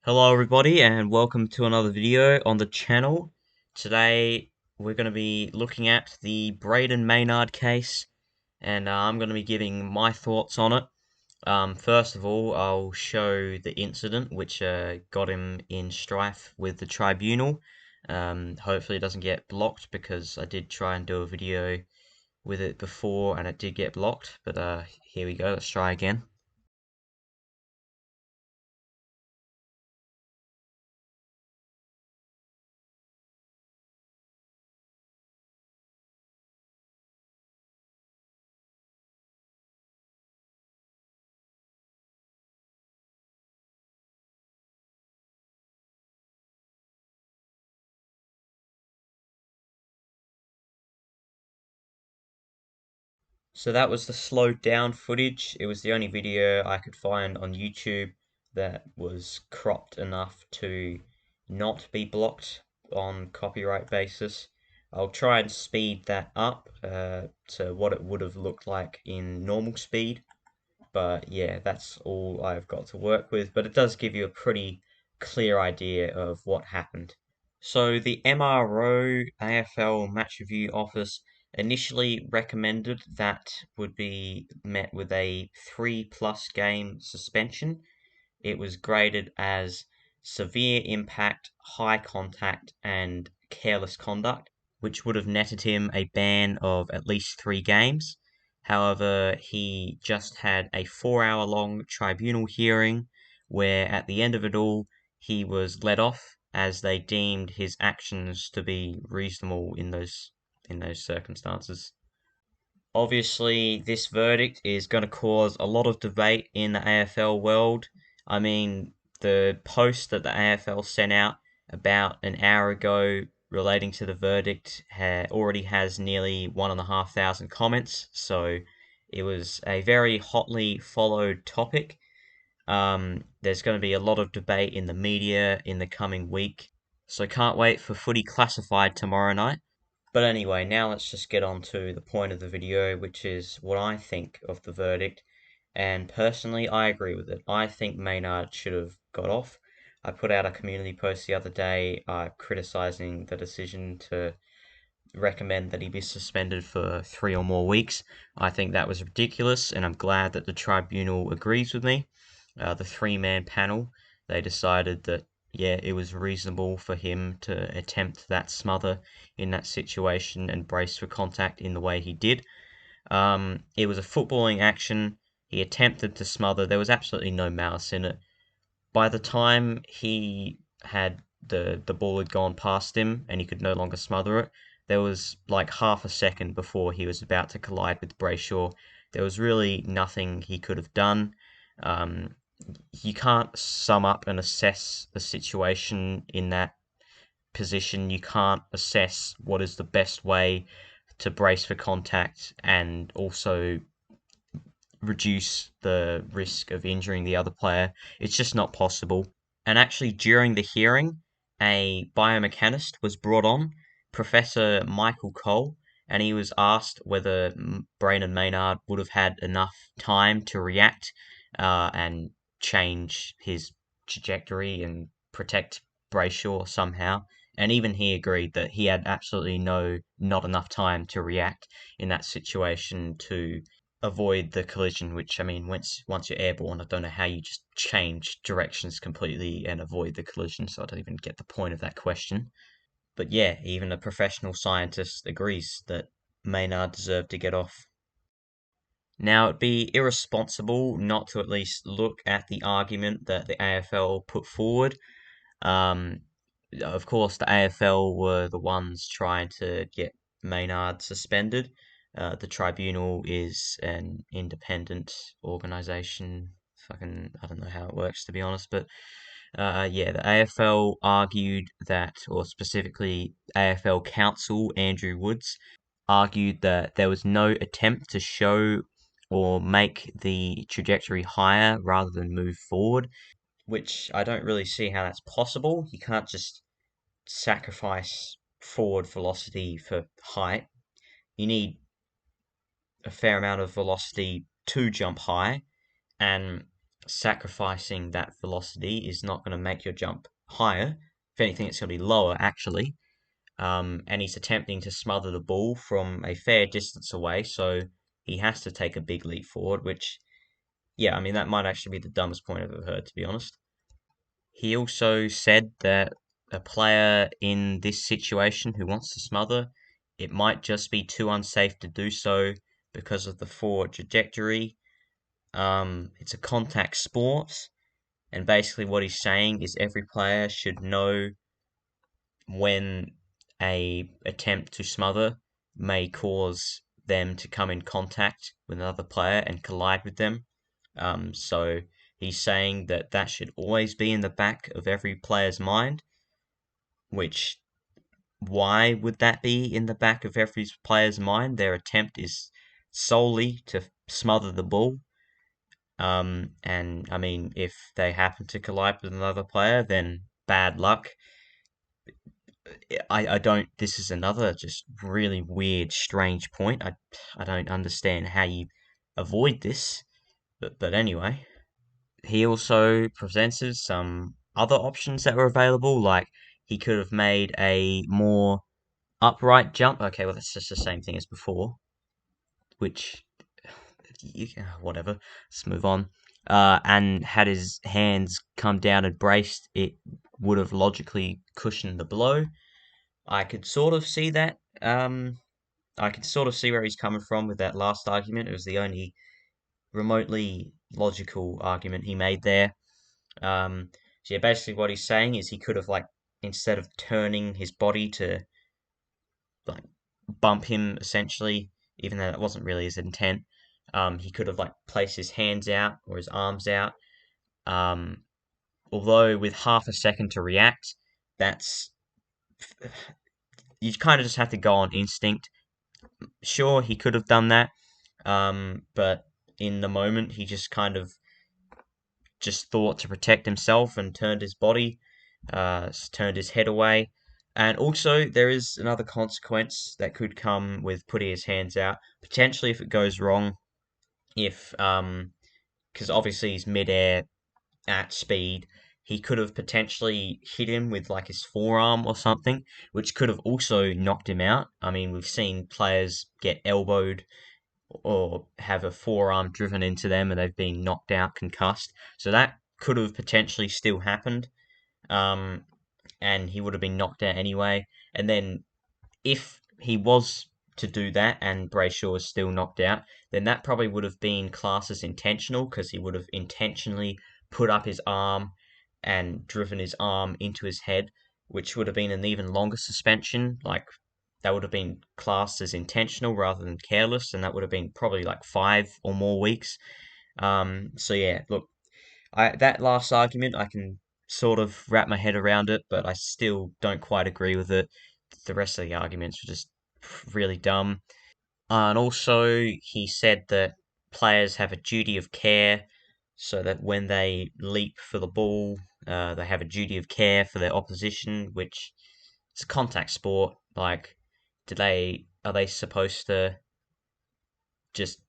Hello everybody and welcome to another video on the channel. Today we're going to be looking at the Brayden Maynard case and I'm going to be giving my thoughts on it. First of all, I'll show the incident which got him in strife with the tribunal. Hopefully it doesn't get blocked because I did try and do a video with it before and it did get blocked, but here we go, let's try again. So that was the slowed down footage. It was the only video I could find on YouTube that was cropped enough to not be blocked on copyright basis. I'll try and speed that up to what it would have looked like in normal speed. But yeah, that's all I've got to work with. But it does give you a pretty clear idea of what happened. So the MRO AFL Match Review Office initially recommended that would be met with a 3+ game suspension. It was graded as severe impact, high contact, and careless conduct, which would have netted him a ban of at least 3 games. However, he just had a 4 hour long tribunal hearing where at the end of it all he was let off as they deemed his actions to be reasonable in those circumstances. Obviously, this verdict is going to cause a lot of debate in the AFL world. I mean, the post that the AFL sent out about an hour ago relating to the verdict already has nearly 1,500 comments, so it was a very hotly followed topic. There's going to be a lot of debate in the media in the coming week, so can't wait for Footy Classified tomorrow night. But anyway, now let's just get on to the point of the video, which is what I think of the verdict. And personally, I agree with it. I think Maynard should have got off. I put out a community post the other day criticizing the decision to recommend that he be suspended for 3 or more weeks. I think that was ridiculous, and I'm glad that the tribunal agrees with me. The 3 man panel, they decided that, yeah, it was reasonable for him to attempt that smother in that situation and brace for contact in the way he did. It was a footballing action. He attempted to smother. There was absolutely no malice in it. By the time he had the ball had gone past him and he could no longer smother it, there was like half a second before he was about to collide with Brayshaw. There was really nothing he could have done. Um, you can't sum up and assess the situation in that position. You can't assess what is the best way to brace for contact and also reduce the risk of injuring the other player. It's just not possible. And actually, during the hearing, a biomechanist was brought on, Professor Michael Cole, and he was asked whether Brayden Maynard would have had enough time to react and change his trajectory and protect Brayshaw somehow. And even he agreed that he had absolutely not enough time to react in that situation to avoid the collision, which I mean, once you're airborne, I don't know how you just change directions completely and avoid the collision, so I don't even get the point of that question. But yeah, even a professional scientist agrees that Maynard deserved to get off. Now, it'd be irresponsible not to at least look at the argument that the AFL put forward. Um, of course, the AFL were the ones trying to get Maynard suspended. The tribunal is an independent organization. Fucking, I don't know how it works to be honest, but yeah, the AFL argued that, or specifically AFL counsel Andrew Woods argued that there was no attempt to show or make the trajectory higher rather than move forward, which I don't really see how that's possible. You can't just sacrifice forward velocity for height. You need a fair amount of velocity to jump high, and sacrificing that velocity is not going to make your jump higher. If anything, it's going to be lower, actually. And he's attempting to smother the ball from a fair distance away, so he has to take a big leap forward, which, yeah, I mean, that might actually be the dumbest point I've ever heard, to be honest. He also said that a player in this situation who wants to smother, it might just be too unsafe to do so because of the forward trajectory. It's a contact sport, and basically what he's saying is every player should know when a attempt to smother may cause them to come in contact with another player and collide with them. So he's saying that that should always be in the back of every player's mind, which, why would that be in the back of every player's mind? Their attempt is solely to smother the ball. And I mean, if they happen to collide with another player, then bad luck. I don't. This is another just really weird, strange point. I don't understand how you avoid this. But anyway, he also presented some other options that were available. Like he could have made a more upright jump. Okay, well that's just the same thing as before. Which, whatever. Let's move on. And had his hands come down and braced, it would have logically cushioned the blow. I could sort of see that. I could sort of see where he's coming from with that last argument. It was the only remotely logical argument he made there. So yeah, basically what he's saying is he could have, like, instead of turning his body to like bump him essentially, even though that wasn't really his intent, he could have like placed his hands out or his arms out. Um, Although with half a second to react, that's, you kind of just have to go on instinct. Sure, he could have done that, but in the moment, he just kind of just thought to protect himself and turned his body, turned his head away. And also, there is another consequence that could come with putting his hands out. Potentially, if it goes wrong, if because obviously he's midair at speed, he could have potentially hit him with like his forearm or something, which could have also knocked him out. I mean, we've seen players get elbowed or have a forearm driven into them and they've been knocked out, concussed. So that could have potentially still happened. Um, and he would have been knocked out anyway. And then if he was to do that and Brayshaw was still knocked out, then that probably would have been classed as intentional because he would have intentionally put up his arm and driven his arm into his head, which would have been an even longer suspension. Like, that would have been classed as intentional rather than careless, and that would have been probably like 5 or more weeks. So yeah, look, that last argument I can sort of wrap my head around it, but I still don't quite agree with it. The rest of the arguments were just really dumb. And also, he said that players have a duty of care, so that when they leap for the ball, they have a duty of care for their opposition, which it's a contact sport. Like, are they supposed to just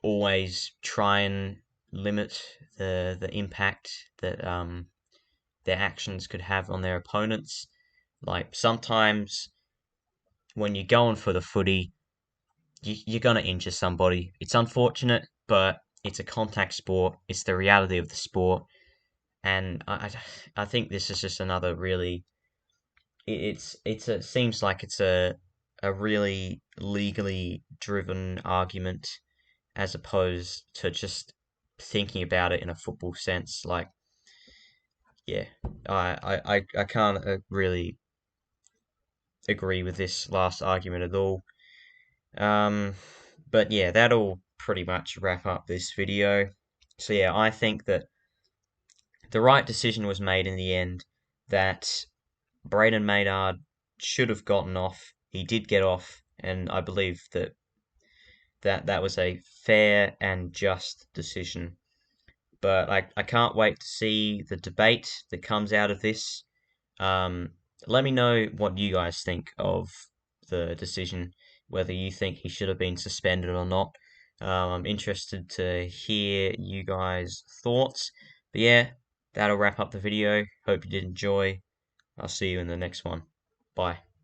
always try and limit the impact that their actions could have on their opponents? Like, sometimes when you're going for the footy, you're gonna injure somebody. It's unfortunate, but it's a contact sport. It's the reality of the sport, and I think this is just another really. It seems like it's a really legally driven argument as opposed to just thinking about it in a football sense. Like, yeah, I can't really agree with this last argument at all. Um, but yeah, that'll pretty much wrap up this video. So yeah, I think that the right decision was made in the end, that Brayden Maynard should have gotten off. He did get off, and I believe that was a fair and just decision. But I can't wait to see the debate that comes out of this. Um, Let me know what you guys think of the decision, whether you think he should have been suspended or not. I'm interested to hear you guys' thoughts. But yeah, that'll wrap up the video. Hope you did enjoy. I'll see you in the next one. Bye.